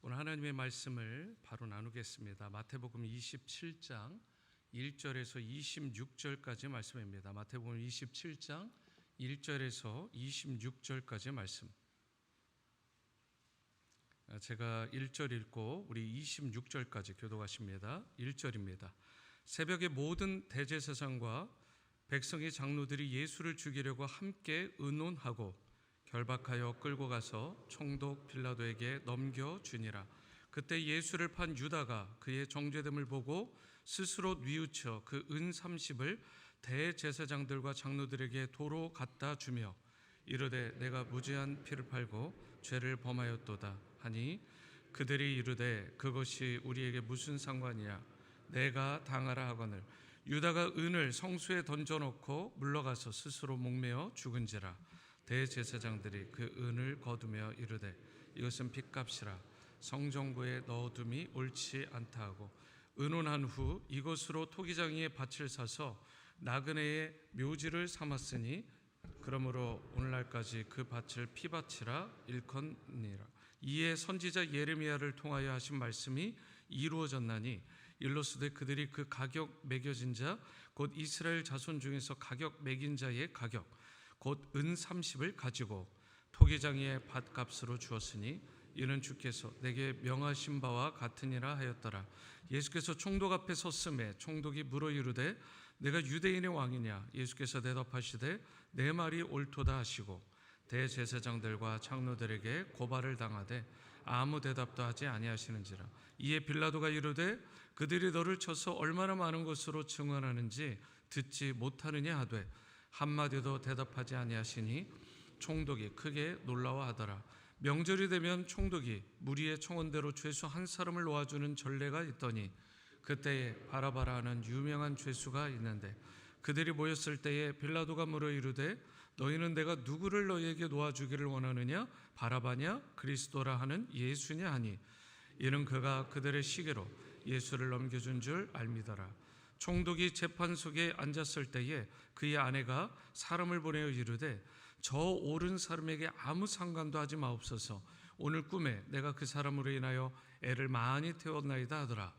오늘 하나님의 말씀을 바로 나누겠습니다. 마태복음 27장 1절에서 26절까지 말씀입니다. 마태복음 27장 1절에서 26절까지 말씀. 제가 1절 읽고 우리 26절까지 교독하십니다. 1절입니다. 새벽에 모든 대제사장과 백성의 장로들이 예수를 죽이려고 함께 의논하고 결박하여 끌고 가서 총독 빌라도에게 넘겨주니라. 그때 예수를 판 유다가 그의 정죄됨을 보고 스스로 뉘우쳐 그 은 30을 대제사장들과 장로들에게 도로 갖다 주며 이르되 내가 무죄한 피를 팔고 죄를 범하였도다 하니 그들이 이르되 그것이 우리에게 무슨 상관이야 내가 당하라 하거늘 유다가 은을 성수에 던져놓고 물러가서 스스로 목매어 죽은지라. 대제사장들이 그 은을 거두며 이르되 이것은 핏값이라 성전구에 넣어둠이 옳지 않다 하고 의논한 후 이것으로 토기장이의 밭을 사서 나그네의 묘지를 삼았으니 그러므로 오늘날까지 그 밭을 피밭이라 일컫니라. 이에 선지자 예레미야를 통하여 하신 말씀이 이루어졌나니 일로서되 그들이 그 가격 매겨진 자 곧 이스라엘 자손 중에서 가격 매긴 자의 가격 곧 은 30을 가지고 토기장이의 밭값으로 주었으니 이는 주께서 내게 명하신 바와 같으니라 하였더라. 예수께서 총독 앞에 섰음에 총독이 물어 이르되 내가 유대인의 왕이냐. 예수께서 대답하시되 내 말이 옳도다 하시고 대제사장들과 장로들에게 고발을 당하되 아무 대답도 하지 아니하시는지라. 이에 빌라도가 이르되 그들이 너를 쳐서 얼마나 많은 것으로 증언하는지 듣지 못하느냐 하되 한마디도 대답하지 아니하시니 총독이 크게 놀라워하더라. 명절이 되면 총독이 무리의 청원대로 죄수 한 사람을 놓아주는 전례가 있더니 그때에 바라바라 하는 유명한 죄수가 있는데 그들이 모였을 때에 빌라도가 물어 이르되 너희는 내가 누구를 너희에게 놓아주기를 원하느냐 바라바냐 그리스도라 하는 예수냐 하니 이는 그가 그들의 시기로 예수를 넘겨준 줄 알미더라. 총독이 재판석에 앉았을 때에 그의 아내가 사람을 보내어 이르되 저 옳은 사람에게 아무 상관도 하지 마옵소서. 오늘 꿈에 내가 그 사람으로 인하여 애를 많이 태웠나이다 하더라.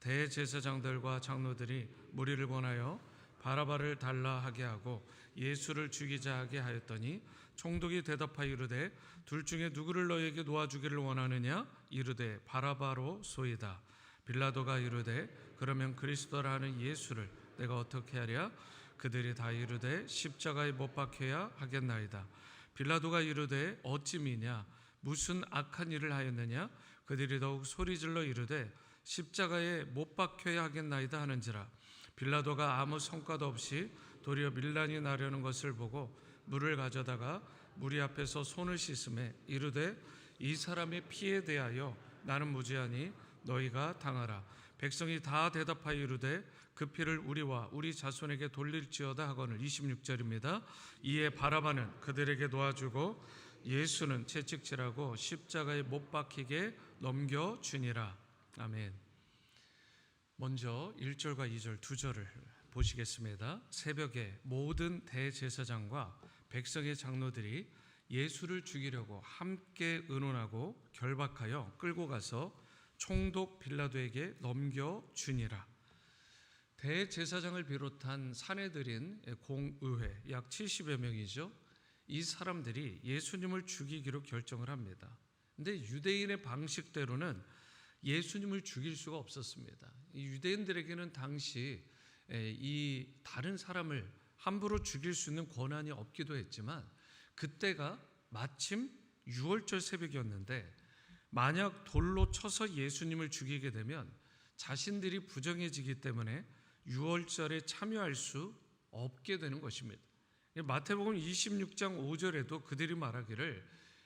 대제사장들과 장로들이 무리를 권하여 바라바를 달라 하게 하고 예수를 죽이자 하게 하였더니 총독이 대답하여 이르되 둘 중에 누구를 너에게 놓아주기를 원하느냐 이르되 바라바로 소이다. 빌라도가 이르되 그러면 그리스도라 하는 예수를 내가 어떻게 하랴? 그들이 다 이르되 십자가에 못 박혀야 하겠나이다. 빌라도가 이르되 어찌 미냐? 무슨 악한 일을 하였느냐? 그들이 더욱 소리질러 이르되 십자가에 못 박혀야 하겠나이다 하는지라. 빌라도가 아무 성과도 없이 도리어 밀란이 나려는 것을 보고 물을 가져다가 무리 앞에서 손을 씻음에 이르되 이 사람의 피에 대하여 나는 무죄하니 너희가 당하라. 백성이 다 대답하여 이르되 그 피를 우리와 우리 자손에게 돌릴지어다 하거늘. 26절입니다. 이에 바라바는 그들에게 놓아주고 예수는 채찍질하고 십자가에 못 박히게 넘겨주니라. 아멘. 먼저 1절과 2절 두 절을 보시겠습니다. 새벽에 모든 대제사장과 백성의 장로들이 예수를 죽이려고 함께 의논하고 결박하여 끌고 가서 총독 빌라도에게 넘겨주니라. 대제사장을 비롯한 사내들인 공의회 약 70여 명이죠. 이 사람들이 예수님을 죽이기로 결정을 합니다. 그런데 유대인의 방식대로는 예수님을 죽일 수가 없었습니다. 이 유대인들에게는 당시 이 다른 사람을 함부로 죽일 수 있는 권한이 없기도 했지만 그때가 마침 6월절 새벽이었는데 만약 돌로 쳐서 예수님을 죽이게 되면 자신들이 부정해지기 때문에 6월절에 참여할 수 없게 되는 것입니다. 마태복음 26장 5절에도 그들이 말하기를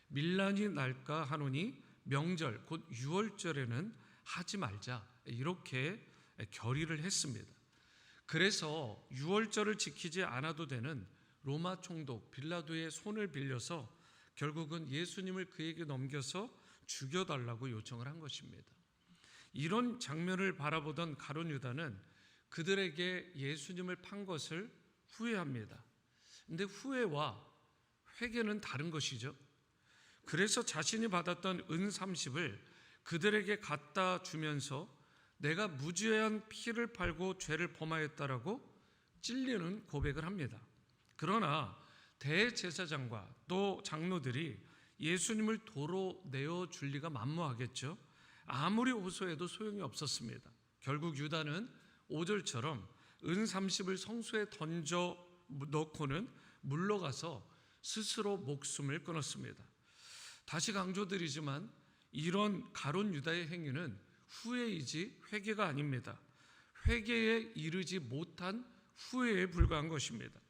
밀란이 날까 하노니 명절 곧 6월절에는 하지 말자 이렇게 결의를 했습니다. 그래서 6월절을 지키지 않아도 되는 로마 총독 빌라도의 손을 빌려서 결국은 예수님을 그에게 넘겨서 죽여달라고 요청을 한 것입니다. 이런 장면을 바라보던 가룟 유다는 그들에게 예수님을 판 것을 후회합니다. 그런데 후회와 회개는 다른 것이죠. 그래서 자신이 받았던 은 30을 그들에게 갖다 주면서 내가 무죄한 피를 팔고 죄를 범하였다라고 찔리는 고백을 합니다. 그러나 대제사장과 또 장로들이 예수님을 도로 내어줄 리가 만무하겠죠. 아무리 호소해도 소용이 없었습니다. 결국 유다는 5절처럼 은 30을 성소에 던져 넣고는 물러가서 스스로 목숨을 끊었습니다. 다시 강조드리지만 이런 가룟 유다의 행위는 후회이지 회개가 아닙니다. 회개에 이르지 못한 후회에 불과한 것입니다.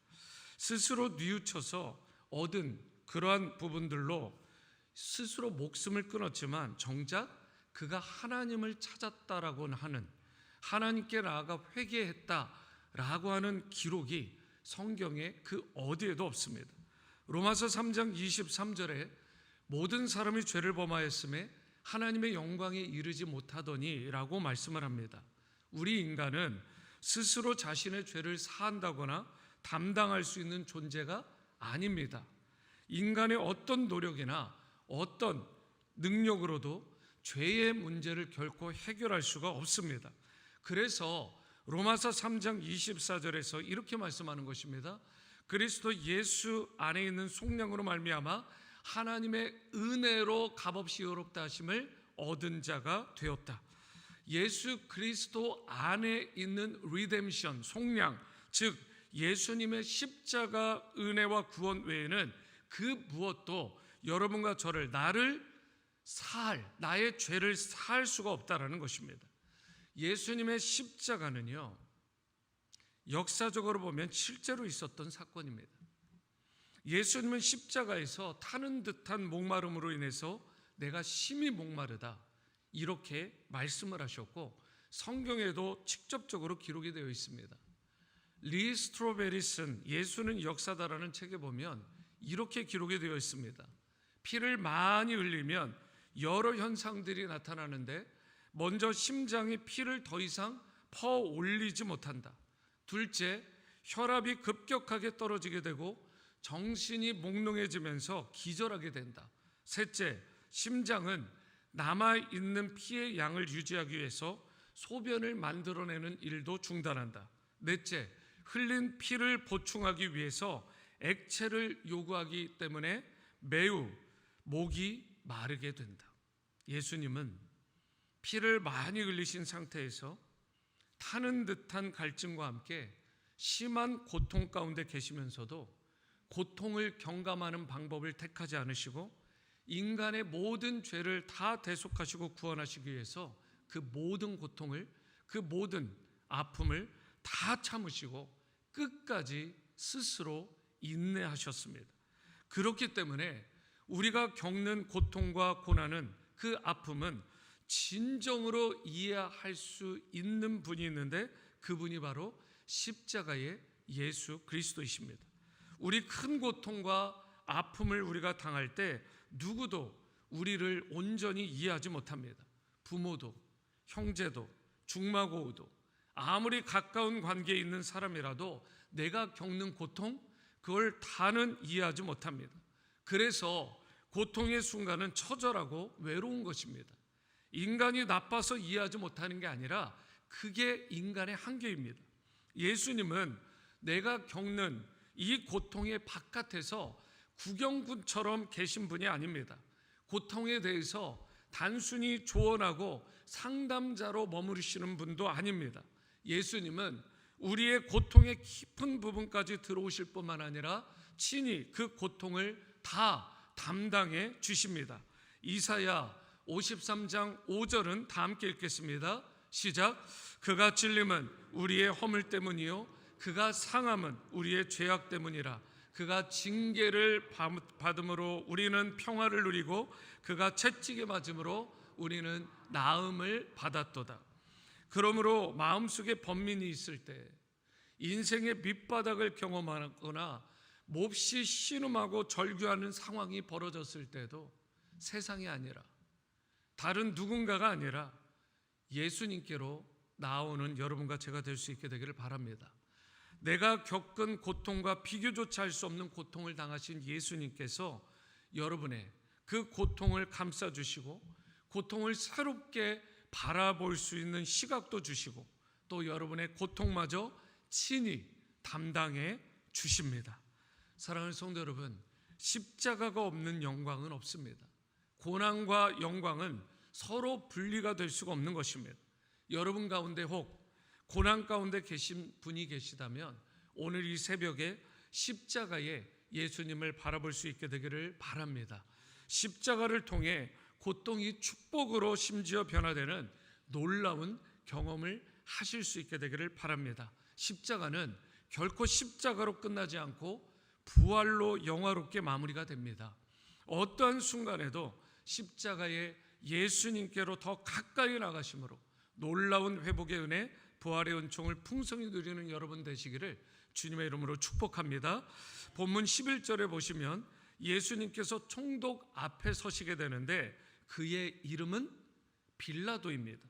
스스로 뉘우쳐서 얻은 그러한 부분들로 스스로 목숨을 끊었지만 정작 그가 하나님을 찾았다라고 하는, 하나님께 나아가 회개했다라고 하는 기록이 성경에 그 어디에도 없습니다. 로마서 3장 23절에 모든 사람이 죄를 범하였음에 하나님의 영광에 이르지 못하더니 라고 말씀을 합니다. 우리 인간은 스스로 자신의 죄를 사한다거나 담당할 수 있는 존재가 아닙니다. 인간의 어떤 노력이나 어떤 능력으로도 죄의 문제를 결코 해결할 수가 없습니다. 그래서 로마서 3장 24절에서 이렇게 말씀하는 것입니다. 그리스도 예수 안에 있는 속량으로 말미암아 하나님의 은혜로 값없이 의롭다 하심을 얻은 자가 되었다. 예수 그리스도 안에 있는 리뎀션, 속량, 즉 예수님의 십자가 은혜와 구원 외에는 그 무엇도 여러분과 저를, 나의 죄를 사할 수가 없다라는 것입니다. 예수님의 십자가는요, 역사적으로 보면 실제로 있었던 사건입니다. 예수님은 십자가에서 타는 듯한 목마름으로 인해서 내가 심히 목마르다 이렇게 말씀을 하셨고 성경에도 직접적으로 기록이 되어 있습니다. 리 스트로베리슨 예수는 역사다라는 책에 보면 이렇게 기록이 되어 있습니다. 피를 많이 흘리면 여러 현상들이 나타나는데 먼저 심장이 피를 더 이상 퍼 올리지 못한다. 둘째, 혈압이 급격하게 떨어지게 되고 정신이 몽롱해지면서 기절하게 된다. 셋째, 심장은 남아있는 피의 양을 유지하기 위해서 소변을 만들어내는 일도 중단한다. 넷째, 흘린 피를 보충하기 위해서 액체를 요구하기 때문에 매우 목이 마르게 된다. 예수님은 피를 많이 흘리신 상태에서 타는 듯한 갈증과 함께 심한 고통 가운데 계시면서도 고통을 경감하는 방법을 택하지 않으시고 인간의 모든 죄를 다 대속하시고 구원하시기 위해서 그 모든 고통을, 그 모든 아픔을 다 참으시고 끝까지 스스로 인내하셨습니다. 그렇기 때문에 우리가 겪는 고통과 고난은, 그 아픔은 진정으로 이해할 수 있는 분이 있는데 그분이 바로 십자가의 예수 그리스도이십니다. 우리 큰 고통과 아픔을 우리가 당할 때 누구도 우리를 온전히 이해하지 못합니다. 부모도, 형제도, 중마고우도, 아무리 가까운 관계에 있는 사람이라도 내가 겪는 고통, 그걸 다는 이해하지 못합니다. 그래서 고통의 순간은 처절하고 외로운 것입니다. 인간이 나빠서 이해하지 못하는 게 아니라 그게 인간의 한계입니다. 예수님은 내가 겪는 이 고통의 바깥에서 구경꾼처럼 계신 분이 아닙니다. 고통에 대해서 단순히 조언하고 상담자로 머무르시는 분도 아닙니다. 예수님은 우리의 고통의 깊은 부분까지 들어오실 뿐만 아니라 친히 그 고통을 다 담당해 주십니다. 이사야 53장 5절은 다 함께 읽겠습니다. 시작. 그가 찔림은 우리의 허물 때문이요 그가 상함은 우리의 죄악 때문이라. 그가 징계를 받음으로 우리는 평화를 누리고 그가 채찍에 맞음으로 우리는 나음을 받았도다. 그러므로 마음속에 번민이 있을 때, 인생의 밑바닥을 경험하거나 몹시 신음하고 절규하는 상황이 벌어졌을 때도 세상이 아니라 다른 누군가가 아니라 예수님께로 나오는 여러분과 제가 될 수 있게 되기를 바랍니다. 내가 겪은 고통과 비교조차 할 수 없는 고통을 당하신 예수님께서 여러분의 그 고통을 감싸주시고 고통을 새롭게 바라볼 수 있는 시각도 주시고 또 여러분의 고통마저 친히 담당해 주십니다. 사랑하는 성도 여러분, 십자가가 없는 영광은 없습니다. 고난과 영광은 서로 분리가 될 수가 없는 것입니다. 여러분 가운데 혹 고난 가운데 계신 분이 계시다면 오늘 이 새벽에 십자가에 예수님을 바라볼 수 있게 되기를 바랍니다. 십자가를 통해 고통이 축복으로 심지어 변화되는 놀라운 경험을 하실 수 있게 되기를 바랍니다. 십자가는 결코 십자가로 끝나지 않고 부활로 영화롭게 마무리가 됩니다. 어떠한 순간에도 십자가의 예수님께로 더 가까이 나가심으로 놀라운 회복의 은혜, 부활의 은총을 풍성히 누리는 여러분 되시기를 주님의 이름으로 축복합니다. 본문 11절에 보시면 예수님께서 총독 앞에 서시게 되는데 그의 이름은 빌라도입니다.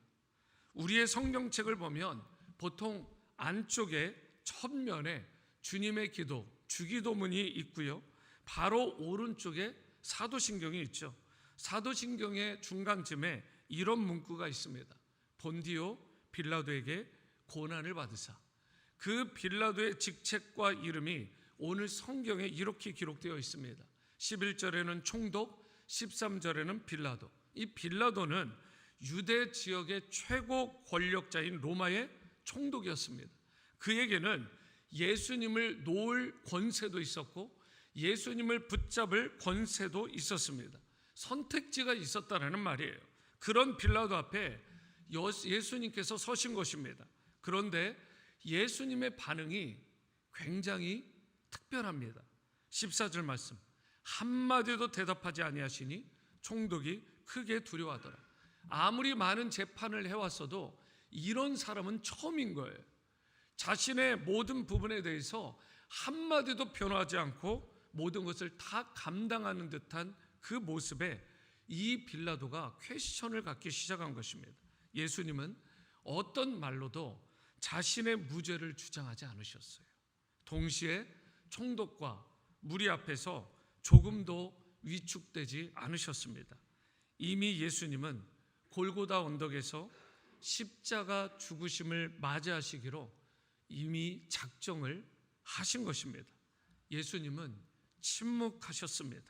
우리의 성경책을 보면 보통 안쪽에 첫면에 주님의 기도, 주기도문이 있고요. 바로 오른쪽에 사도신경이 있죠. 사도신경의 중간쯤에 이런 문구가 있습니다. 본디오 빌라도에게 고난을 받으사. 그 빌라도의 직책과 이름이 오늘 성경에 이렇게 기록되어 있습니다. 11절에는 총독, 13절에는 빌라도. 이 빌라도는 유대 지역의 최고 권력자인 로마의 총독이었습니다. 그에게는 예수님을 놓을 권세도 있었고 예수님을 붙잡을 권세도 있었습니다. 선택지가 있었다는 말이에요. 그런 빌라도 앞에 예수님께서 서신 것입니다. 그런데 예수님의 반응이 굉장히 특별합니다. 14절 말씀, 한마디도 대답하지 아니하시니 총독이 크게 두려워하더라. 아무리 많은 재판을 해왔어도 이런 사람은 처음인 거예요. 자신의 모든 부분에 대해서 한마디도 변화하지 않고 모든 것을 다 감당하는 듯한 그 모습에 이 빌라도가 퀘스천을 갖기 시작한 것입니다. 예수님은 어떤 말로도 자신의 무죄를 주장하지 않으셨어요. 동시에 총독과 무리 앞에서 조금도 위축되지 않으셨습니다. 이미 예수님은 골고다 언덕에서 십자가 죽으심을 맞이하시기로 이미 작정을 하신 것입니다. 예수님은 침묵하셨습니다.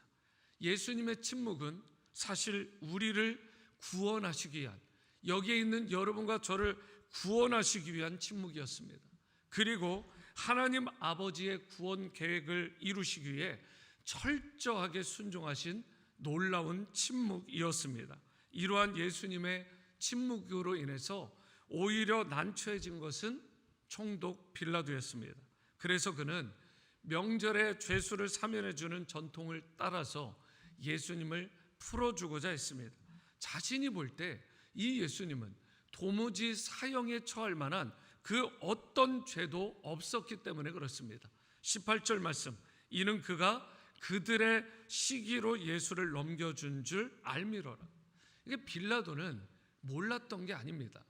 예수님의 침묵은 사실 우리를 구원하시기 위한, 여기에 있는 여러분과 저를 구원하시기 위한 침묵이었습니다. 그리고 하나님 아버지의 구원 계획을 이루시기 위해 철저하게 순종하신 놀라운 침묵이었습니다. 이러한 예수님의 침묵으로 인해서 오히려 난처해진 것은 총독 빌라도였습니다. 그래서 그는 명절에 죄수를 사면해주는 전통을 따라서 예수님을 풀어주고자 했습니다. 자신이 볼 때 이 예수님은 도무지 사형에 처할 만한 그 어떤 죄도 없었기 때문에 그렇습니다. 18절 말씀, 이는 그가 그들의 시기로 예수를 넘겨준 줄 알미러라. 이게 빌라도는 몰랐던 게 아닙니다.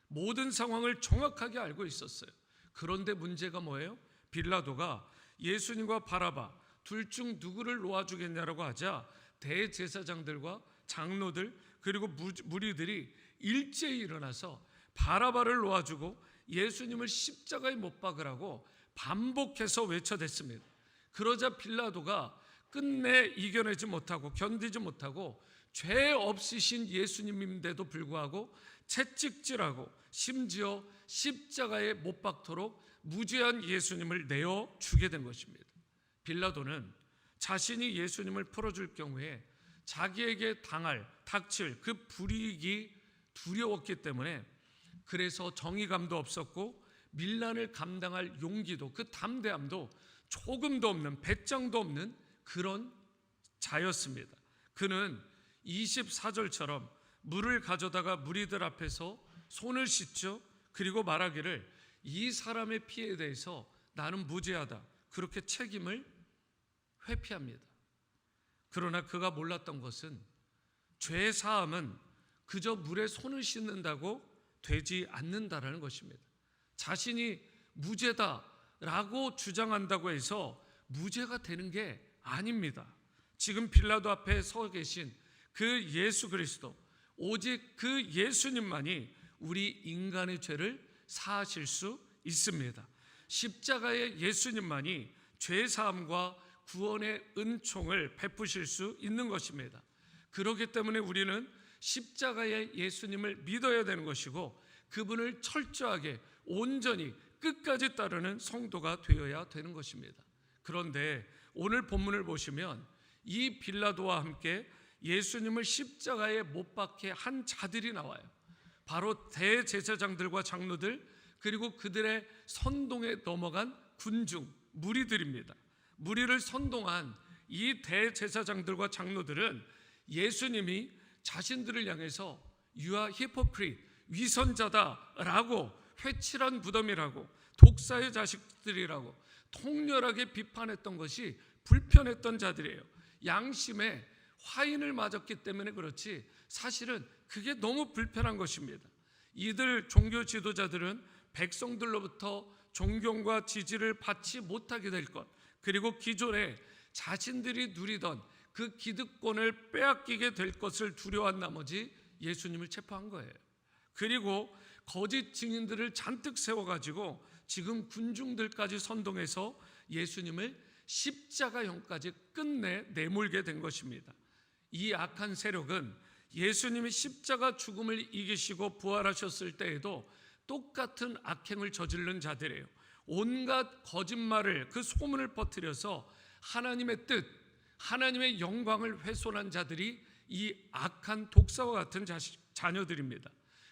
모든 상황을 정확하게 알고 있었어요. 그런데 문제가 뭐예요? 빌라도가 예수님과 바라바 둘 중 누구를 놓아주겠냐라고 하자 대제사장들과 장로들 그리고 무리들이 일제히 일어나서 바라바를 놓아주고 예수님을 십자가에 못 박으라고 반복해서 외쳐댔습니다. 그러자 빌라도가 끝내 이겨내지 못하고 견디지 못하고 죄 없으신 예수님인데도 불구하고 채찍질하고 심지어 십자가에 못 박도록 무죄한 예수님을 내어 주게 된 것입니다. 빌라도는 자신이 예수님을 풀어줄 경우에 자기에게 닥칠 그 불이익이 두려웠기 때문에 그래서 정의감도 없었고 밀란을 감당할 용기도 그 담대함도 조금도 없는 배짱도 없는 그런 자였습니다. 그는 24절처럼 물을 가져다가 무리들 앞에서 손을 씻죠. 그리고 말하기를 이 사람의 피해에 대해서 나는 무죄하다. 그렇게 책임을 회피합니다. 그러나 그가 몰랐던 것은 죄 사함은 그저 물에 손을 씻는다고 되지 않는다라는 것입니다. 자신이 무죄다라고 주장한다고 해서 무죄가 되는 게 아닙니다. 지금 빌라도 앞에 서 계신 그 예수 그리스도, 오직 그 예수님만이 우리 인간의 죄를 사하실 수 있습니다. 십자가의 예수님만이 죄사함과 구원의 은총을 베푸실 수 있는 것입니다. 그렇기 때문에 우리는 십자가의 예수님을 믿어야 되는 것이고 그분을 철저하게 온전히 끝까지 따르는 성도가 되어야 되는 것입니다. 그런데 오늘 본문을 보시면 이 빌라도와 함께 예수님을 십자가에 못 박게 한 자들이 나와요. 바로 대제사장들과 장로들, 그리고 그들의 선동에 넘어간 군중, 무리들입니다. 무리를 선동한 이 대제사장들과 장로들은 예수님이 자신들을 향해서 You are hypocrite, 위선자다라고, 회칠한 무덤이라고, 독사의 자식들이라고 통렬하게 비판했던 것이 불편했던 자들이에요. 양심에 화인을 맞았기 때문에 그렇지 사실은 그게 너무 불편한 것입니다. 이들 종교 지도자들은 백성들로부터 존경과 지지를 받지 못하게 될 것, 그리고 기존에 자신들이 누리던 그 기득권을 빼앗기게 될 것을 두려워한 나머지 예수님을 체포한 거예요. 그리고 거짓 증인들을 잔뜩 세워가지고 지금 군중들까지 선동해서 예수님을 십자가형까지 끝내 내몰게 된 것입니다. 이 악한 세력은 예수님이 십자가 죽음을 이기시고 부활하셨을 때에도 똑같은 악행을 저지른 자들이에요. 온갖 거짓말을, 그 소문을 퍼뜨려서 하나님의 뜻, 하나님의 영광을 훼손한 자들이 이 악한 독사와 같은 자녀들입니다.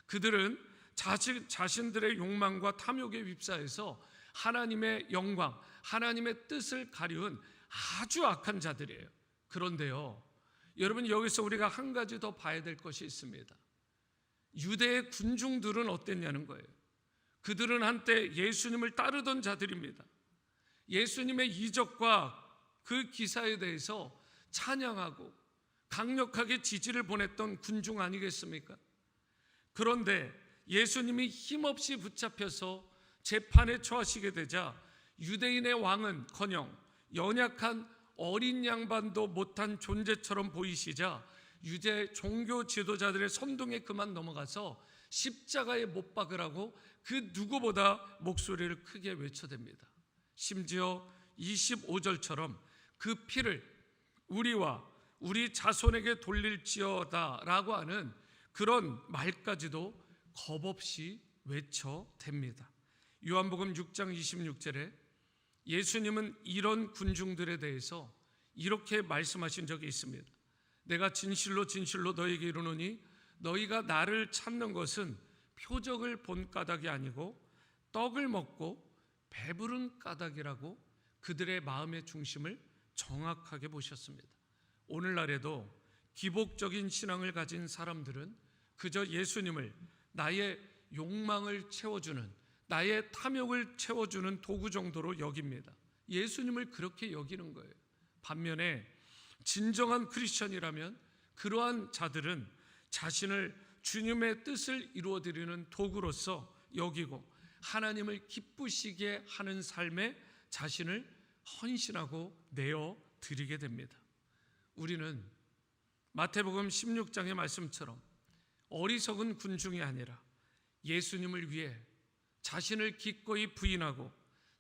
그들은 자신들의 욕망과 탐욕에 휩싸여서 하나님의 영광, 하나님의 뜻을 가리운 아주 악한 자들이에요. 그런데요, 여러분, 여기서 우리가 한 가지 더 봐야 될 것이 있습니다. 유대의 군중들은 어땠냐는 거예요. 그들은 한때 예수님을 따르던 자들입니다. 예수님의 이적과 그 기사에 대해서 찬양하고 강력하게 지지를 보냈던 군중 아니겠습니까? 그런데 예수님이 힘없이 붙잡혀서 재판에 처하시게 되자 유대인의 왕은커녕 연약한 어린 양반도 못한 존재처럼 보이시자 유대 종교 지도자들의 선동에 그만 넘어가서 십자가에 못 박으라고 그 누구보다 목소리를 크게 외쳐댑니다. 심지어 25절처럼 그 피를 우리와 우리 자손에게 돌릴지어다 라고 하는 그런 말까지도 겁없이 외쳐댑니다. 요한복음 6장 26절에 예수님은 이런 군중들에 대해서 이렇게 말씀하신 적이 있습니다. 내가 진실로 진실로 너희에게 이르노니 너희가 나를 찾는 것은 표적을 본 까닭이 아니고 떡을 먹고 배부른 까닭이라고 그들의 마음의 중심을 정확하게 보셨습니다. 오늘날에도 기복적인 신앙을 가진 사람들은 그저 예수님을 나의 욕망을 채워주는, 나의 탐욕을 채워주는 도구 정도로 여깁니다. 예수님을 그렇게 여기는 거예요. 반면에 진정한 크리스천이라면 그러한 자들은 자신을 주님의 뜻을 이루어드리는 도구로서 여기고 하나님을 기쁘시게 하는 삶에 자신을 헌신하고 내어드리게 됩니다. 우리는 마태복음 16장의 말씀처럼 어리석은 군중이 아니라 예수님을 위해 자신을 기꺼이 부인하고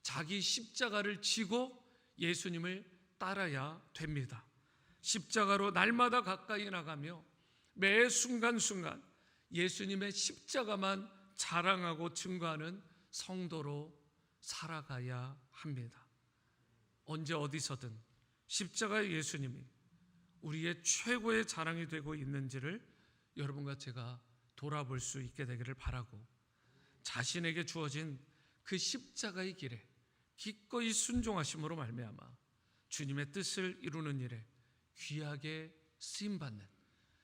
자기 십자가를 지고 예수님을 따라야 됩니다. 십자가로 날마다 가까이 나가며 매 순간순간 예수님의 십자가만 자랑하고 증거하는 성도로 살아가야 합니다. 언제 어디서든 십자가의 예수님이 우리의 최고의 자랑이 되고 있는지를 여러분과 제가 돌아볼 수 있게 되기를 바라고, 자신에게 주어진 그 십자가의 길에 기꺼이 순종하심으로 말미암아 주님의 뜻을 이루는 일에 귀하게 쓰임받는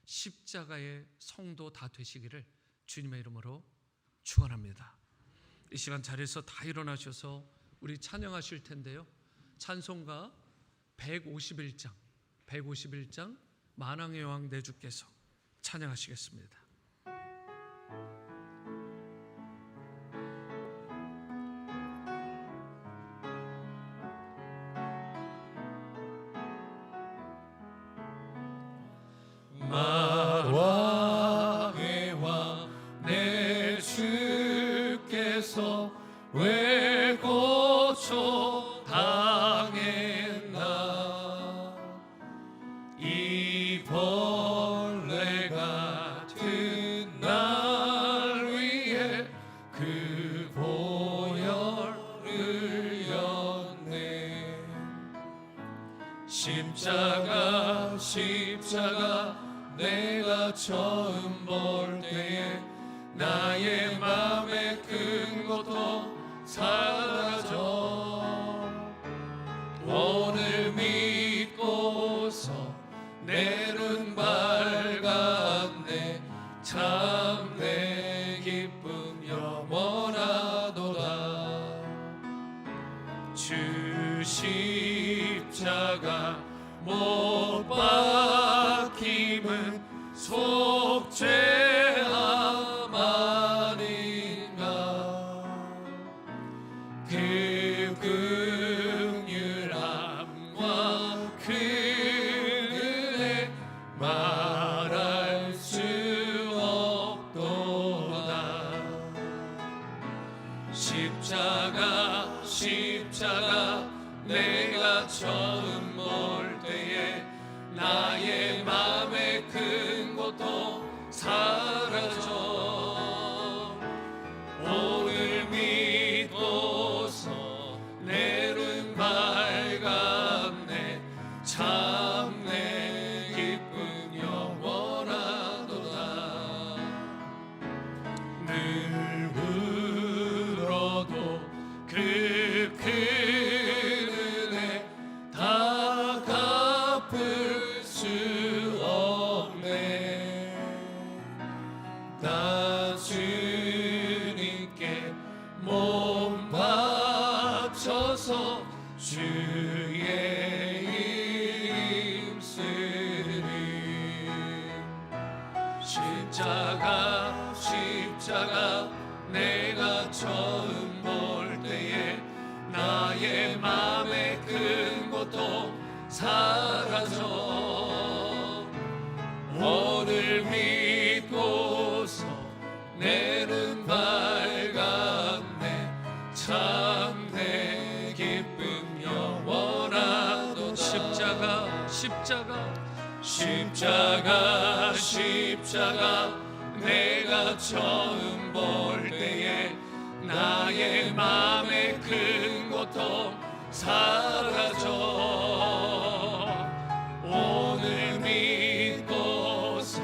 십자가의 성도 다 되시기를 주님의 이름으로 축원합니다. 이 시간 자리에서 다 일어나셔서 우리 찬양하실 텐데요, 찬송가 151장 만왕의 왕 내 주께서 찬양하시겠습니다. 만왕 왜 고초당했나. 이 벌레 같은 날 위해 그 보혈을 흘렸네. 십자가 내가 처음 볼 때에 나의 맘에 큰 고통 사라져. 오늘 믿고서 내 눈 밝았네. 참 내 기쁨 영원하도다. 주 십자가 못 박힘은 속죄함 아닌가. 그 긍휼함과 그 은혜 말할 수 없도다. 십자가 내가 처음 볼 때에 나의 맘에 큰 고통 사라져. 오늘 믿고서 내 눈 밝았네. 참 내 기쁨 영원하도다. 늘 울어도 그 큰 은혜 다 갚을 수 없네. 나 주님께 몸 바쳐서 주의 힘쓰리. 십자가 내가 처음 볼 때에 나의 맘에 큰 고통 사라져. 오늘 믿고서 내 눈 밝았네. 참 내 기쁨 영원하도다. 십자가 내가 처음 볼 때에 나의 맘에 큰 고통 사라져. 오늘 믿고서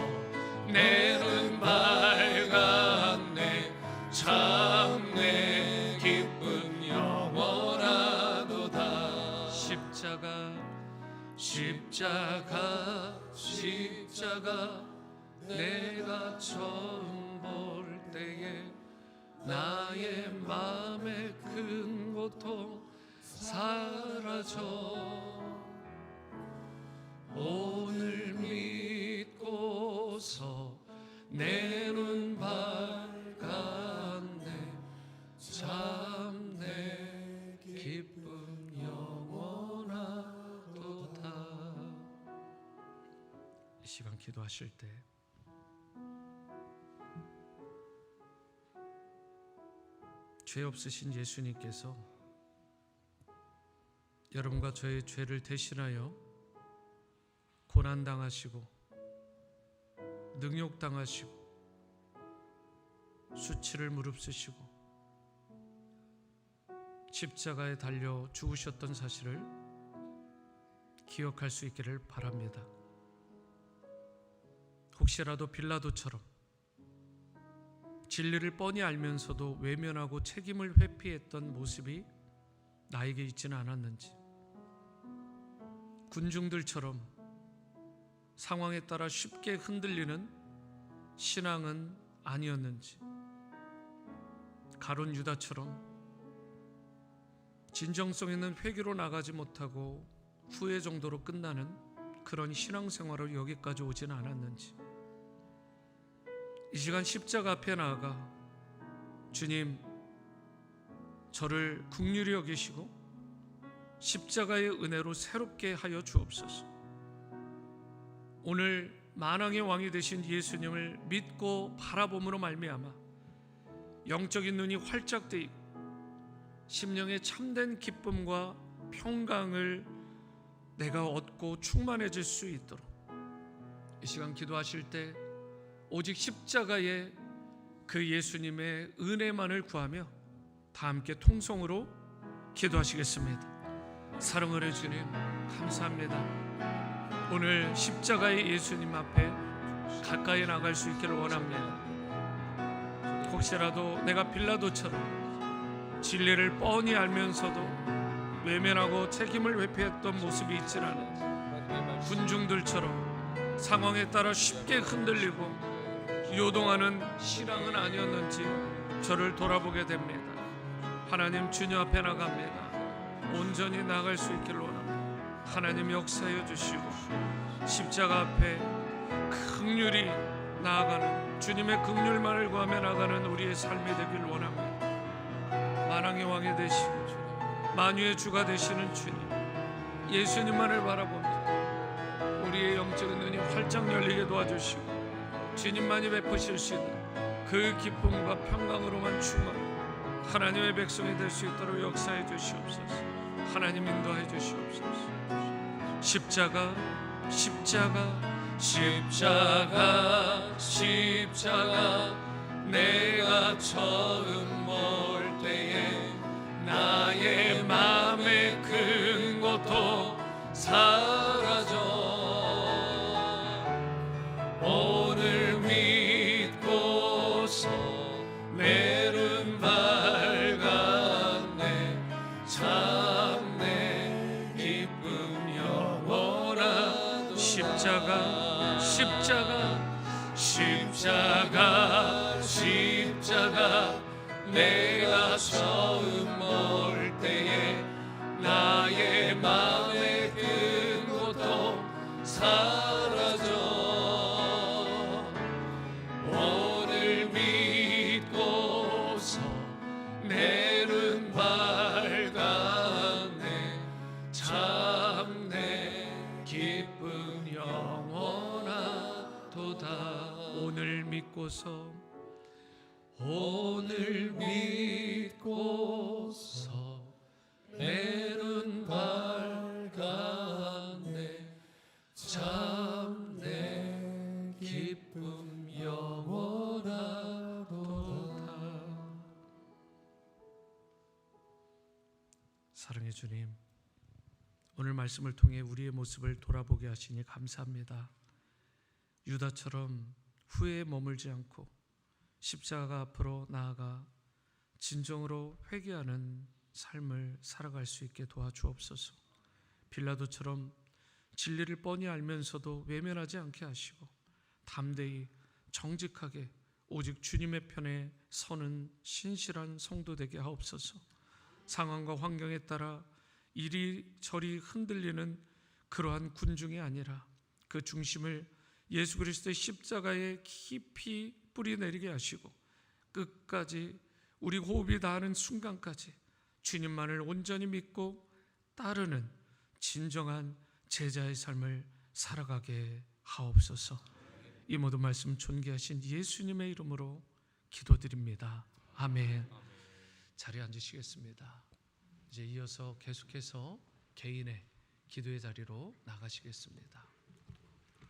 내 눈 밝았네. 참 내 기쁨 영원하도다. 십자가 내가 처음 볼 때에 나의 맘에 큰 고통 사라져. 오늘 믿고서 내 눈 밝았네. 참 내 기쁨 영원하도다. 이 시간 기도하실 때 죄 없으신 예수님께서 여러분과 저의 죄를 대신하여 고난당하시고 능욕당하시고 수치를 무릅쓰시고 십자가에 달려 죽으셨던 사실을 기억할 수 있기를 바랍니다. 혹시라도 빌라도처럼 진리를 뻔히 알면서도 외면하고 책임을 회피했던 모습이 나에게 있지는 않았는지, 군중들처럼 상황에 따라 쉽게 흔들리는 신앙은 아니었는지, 가룟 유다처럼 진정성 있는 회개로 나가지 못하고 후회 정도로 끝나는 그런 신앙생활을 여기까지 오지는 않았는지, 이 시간 십자가 앞에 나아가 주님, 저를 긍휼히 여기시고 십자가의 은혜로 새롭게 하여 주옵소서. 오늘 만왕의 왕이 되신 예수님을 믿고 바라봄으로 말미암아 영적인 눈이 활짝 뜨이고 심령의 참된 기쁨과 평강을 내가 얻고 충만해질 수 있도록 이 시간 기도하실 때 오직 십자가의 그 예수님의 은혜만을 구하며 다 함께 통성으로 기도하시겠습니다. 사랑하는 주님, 감사합니다. 오늘 십자가의 예수님 앞에 가까이 나갈 수 있기를 원합니다. 혹시라도 내가 빌라도처럼 진리를 뻔히 알면서도 외면하고 책임을 회피했던 모습이 있지라는 군중들처럼 상황에 따라 쉽게 흔들리고 요동하는 신앙은 아니었는지 저를 돌아보게 됩니다. 하나님, 주님 앞에 나갑니다. 온전히 나갈 수 있기를 원합니다. 하나님 역사해 주시고 십자가 앞에 긍휼히 나아가는 주님의 긍휼만을 구하며 나가는 우리의 삶이 되길 원합니다. 만왕의 왕이 되시고 만유의 주가 되시는 주님, 예수님만을 바라봅니다. 우리의 영적인 눈이 활짝 열리게 도와주시고 주님만이 베푸실 수 있는 그 기쁨과 평강으로만 충만한 하나님의 백성이 될 수 있도록 역사해 주시옵소서. 하나님 인도해 주시옵소서. 십자가, 십자가, 십자가, 십자가, 내가 처음 볼 때에 나의 맘의 큰 고통 사라져. 오늘 믿고서 내는 밝았네. 참 내 기쁨 영원하도다. 십자가, 십자가, 십자가, 십자가, 내가 처음 볼 때에 나의 마음의 큰 고통 사라져. 오늘 믿고서 내는 밝았네. 참 내 기쁨 영원하도다. 오늘 믿고서, 오늘 믿고서 내는 밝았네. 참 내 기쁨 영원하도다. 사랑의 주님, 오늘 말씀을 통해 우리의 모습을 돌아보게 하시니 감사합니다. 유다처럼 후회에 머물지 않고 십자가 앞으로 나아가 진정으로 회개하는 삶을 살아갈 수 있게 도와주옵소서. 빌라도처럼 진리를 뻔히 알면서도 외면하지 않게 하시고 담대히 정직하게 오직 주님의 편에 서는 신실한 성도 되게 하옵소서. 상황과 환경에 따라 이리저리 흔들리는 그러한 군중이 아니라 그 중심을 예수 그리스도의 십자가에 깊이 뿌리 내리게 하시고 끝까지 우리 호흡이 닿는 순간까지 주님만을 온전히 믿고 따르는 진정한 제자의 삶을 살아가게 하옵소서. 이 모든 말씀 존귀하신 예수님의 이름으로 기도드립니다. 아멘. 자리에 앉으시겠습니다. 이제 이어서 계속해서 개인의 기도의 자리로 나가시겠습니다.